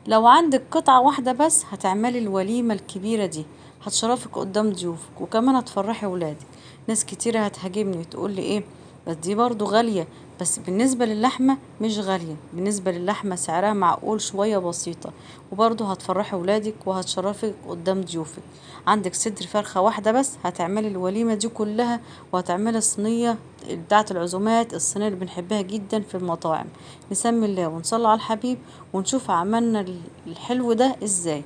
لو عندك قطعة واحدة بس هتعملي الوليمة الكبيرة دي، هتشرفك قدام ضيوفك وكمان هتفرحي ولادك. ناس كتيرة هتهاجمني وتقولي ايه، بس دي برضو غالية. بس بالنسبة للحمة مش غالية، بالنسبة للحمة سعرها معقول شوية بسيطة، وبرضو هتفرحي ولادك وهتشرفك قدام ضيوفك. عندك صدر فرخة واحدة بس هتعملي الوليمة دي كلها، وهتعملي الصينية بتاعة العزومات، الصينية اللي بنحبها جدا في المطاعم. نسمي الله ونصلي على الحبيب ونشوف عملنا الحلو ده ازاي.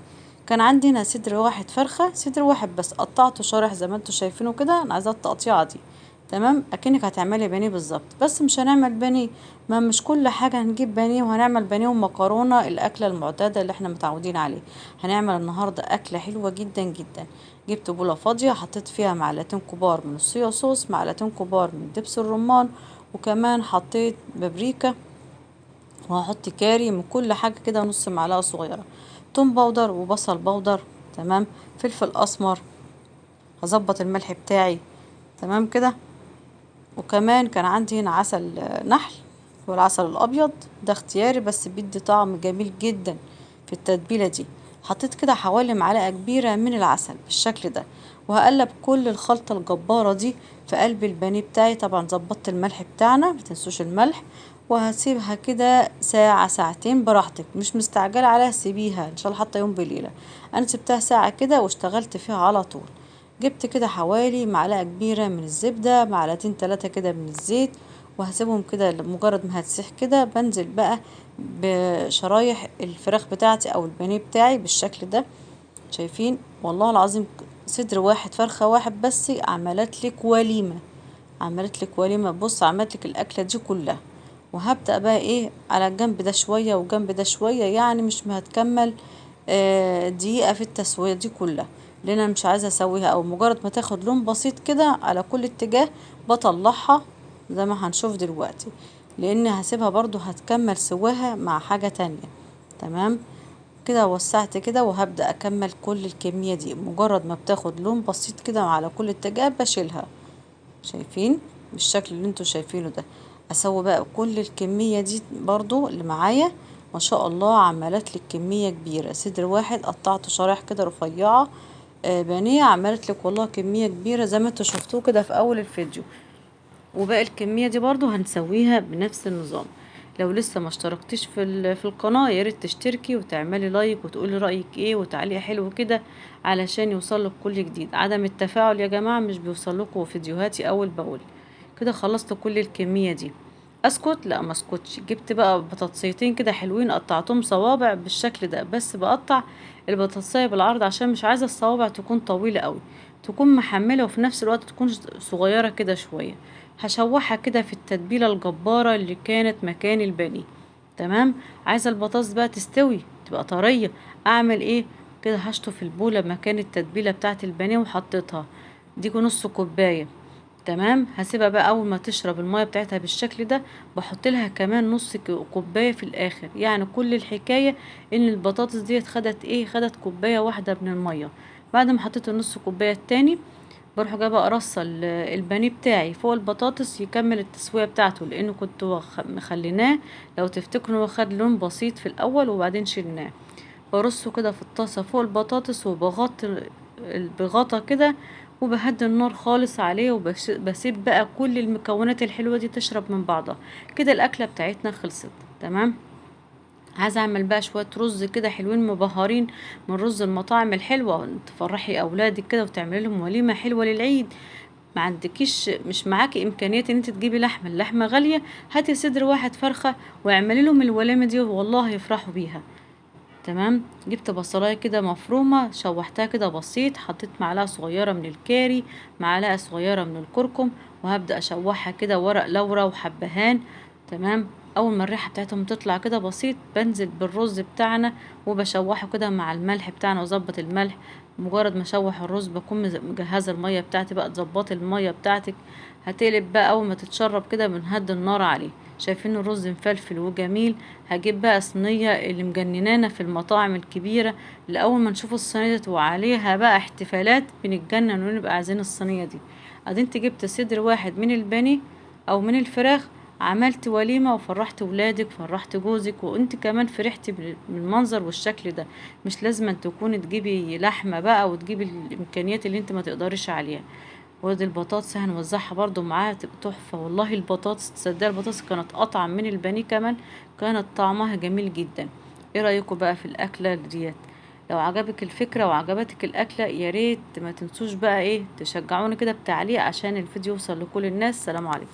كان عندي هنا صدر واحد فرخة، صدر واحد بس قطعته شرايح زي ما انتوا شايفينه كده، انا عايزاه التقطيعة دي. تمام، اكنك هتعملي بانيه بالظبط، بس مش هنعمل بانيه. ما مش كل حاجة هنجيب بانيه، وهنعمل بانيه ومكرونة الاكلة المعتادة اللي احنا متعودين عليه. هنعمل النهاردة اكلة حلوة جدا جدا. جبت بولة فاضية، حطيت فيها معلقتين كبار من الصويا صوص، معلقتين كبار من دبس الرمان، وكمان حطيت بابريكا، وهحط كاري من كل حاجة كده نص معلقة صغيرة، توم باودر وبصل باودر. تمام، فلفل اسمر. هظبط الملح بتاعي. تمام كده. وكمان كان عندي هنا عسل نحل، والعسل الابيض ده اختياري بس بيدي طعم جميل جدا في التتبيلة دي. حطيت كده حوالي معلقة كبيرة من العسل بالشكل ده، وهقلب كل الخلطة الجبارة دي في قلب البانيه بتاعي. طبعا ظبطت الملح بتاعنا، متنسوش الملح. وهسيبها كده ساعة ساعتين براحتك، مش مستعجلة عليها، سيبيها ان شاء الله حتى يوم بليلة. انا سبتها ساعة كده واشتغلت فيها على طول. جبت كده حوالي معلقة كبيرة من الزبدة، معلقتين تلاتة كده من الزيت، وهسيبهم كده لمجرد ما هتسيح كده بنزل بقى بشرايح الفراخ بتاعتي او البانيه بتاعي بالشكل ده. شايفين؟ والله العظيم صدر واحد فرخة واحد بس عملت لك وليمة، عملت لك وليمة. بص، عملت لك الأكلة دي كلها. وهبدأ بقى ايه، على الجنب ده شوية وجنب ده شوية، يعني مش هتكمل دقيقة في التسوية دي كلها، لأن أنا مش عايزة أسويها. أو مجرد ما تاخد لون بسيط كده على كل اتجاه بطلعها زي ما هنشوف دلوقتي، لأن هسيبها برضو هتكمل سواها مع حاجة تانية. تمام كده، وسعت كده وهبدأ أكمل كل الكمية دي. مجرد ما بتاخد لون بسيط كده على كل اتجاه بشيلها. شايفين بالشكل اللي انتوا شايفينه ده؟ اسوي بقى كل الكمية دي برضو اللي معايا. ما شاء الله عملت لك كمية كبيرة، صدر واحد قطعته شرايح كده رفيعة. بانيه عملت لك والله كمية كبيرة زي ما انتوا شفتوه كده في اول الفيديو. وباقي الكمية دي برضو هنسويها بنفس النظام. لو لسه ما اشتركتيش في القناة، يا ريت تشتركي وتعملي لايك وتقولي رأيك ايه وتعليق حلو كده، علشان يوصلك كل جديد. عدم التفاعل يا جماعة مش بيوصلكوا فيديوهاتي اول باول. كده خلصت كل الكمية دي. اسكت؟ لا ما اسكتش. جبت بقى بطاطسيتين كده حلوين، قطعتهم صوابع بالشكل ده، بس بقطع البطاطسية بالعرض عشان مش عايزة الصوابع تكون طويلة قوي، تكون محملة وفي نفس الوقت تكون صغيرة كده شوية. هشوحها كده في التتبيلة الجبارة اللي كانت مكان البانيه. تمام. عايزة البطاطس بقى تستوي تبقى طرية، اعمل ايه؟ كده هشطف البولة مكان التتبيلة بتاعت البانيه وحطيتها. دي نص كوباية. تمام. هسيبها بقى اول ما تشرب المية بتاعتها بالشكل ده، بحط لها كمان نص كوباية في الاخر. يعني كل الحكاية ان البطاطس دي خدت ايه، خدت كوباية واحدة من المية. بعد ما حطيت النص كوباية التاني، بروح جايبه ارص البانيه بتاعي فوق البطاطس يكمل التسويه بتاعته، لانه كنت مخليناه، لو تفتكروا هو خد لون بسيط في الاول وبعدين شلناه. برصه كده في الطاسه فوق البطاطس، وبغطي بغطا كده، وبهدي النار خالص عليه، وبسيب بقى كل المكونات الحلوه دي تشرب من بعضها. كده الاكله بتاعتنا خلصت. تمام. عايزه اعمل بقى شويه رز كده حلوين مبهرين من رز المطاعم الحلوه، تفرحي اولادك كده وتعملي لهم وليمه حلوه للعيد. ما عندكيش، مش معاكي امكانيه ان انت تجيبي لحمه، اللحمه غاليه، هاتي صدر واحد فرخه واعملي لهم الوليمه دي والله يفرحوا بيها. تمام. جبت بصلايه كده مفرومه، شوحتها كده بسيط، حطيت معلقه صغيره من الكاري، معلقه صغيره من الكركم، وهبدا اشوحها كده ورق لورا وحبهان. تمام. اول ما الريحه بتاعتهم تطلع كده بسيط، بنزل بالرز بتاعنا وبشوحه كده مع الملح بتاعنا واظبط الملح. مجرد ما اشوح الرز بكون مجهزه الميه بتاعتي، بقى تظبطي الميه بتاعتك. هتقلب بقى اول ما تتشرب كده بنهدي النار عليه. شايفين الرز مفلفل وجميل. هجيب بقى صينية اللي مجننانا في المطاعم الكبيرة، اللي أول ما نشوف الصينية دي وعليها بقى احتفالات بنتجنن ونبقى عايزين الصينية دي. ادي انت جبت صدر واحد من البانيه أو من الفراخ، عملت وليمة وفرحت ولادك، فرحت جوزك، وانت كمان فرحتي بالمنظر والشكل ده. مش لازم أن تكوني تجيبي لحمة بقى وتجيبي الامكانيات اللي انت ما تقدريش عليها. ودي البطاطس هنوزعها برضو معاها، تبقى تحفة والله. البطاطس تصدق البطاطس كانت اطعم من البانيه كمان، كانت طعمها جميل جدا. ايه رأيكم بقى في الاكلة ديت؟ لو عجبك الفكرة وعجبتك الأكلة، يا ريت ما تنسوش بقى ايه تشجعوني كده بتعليق عشان الفيديو يوصل لكل الناس. سلام عليكم.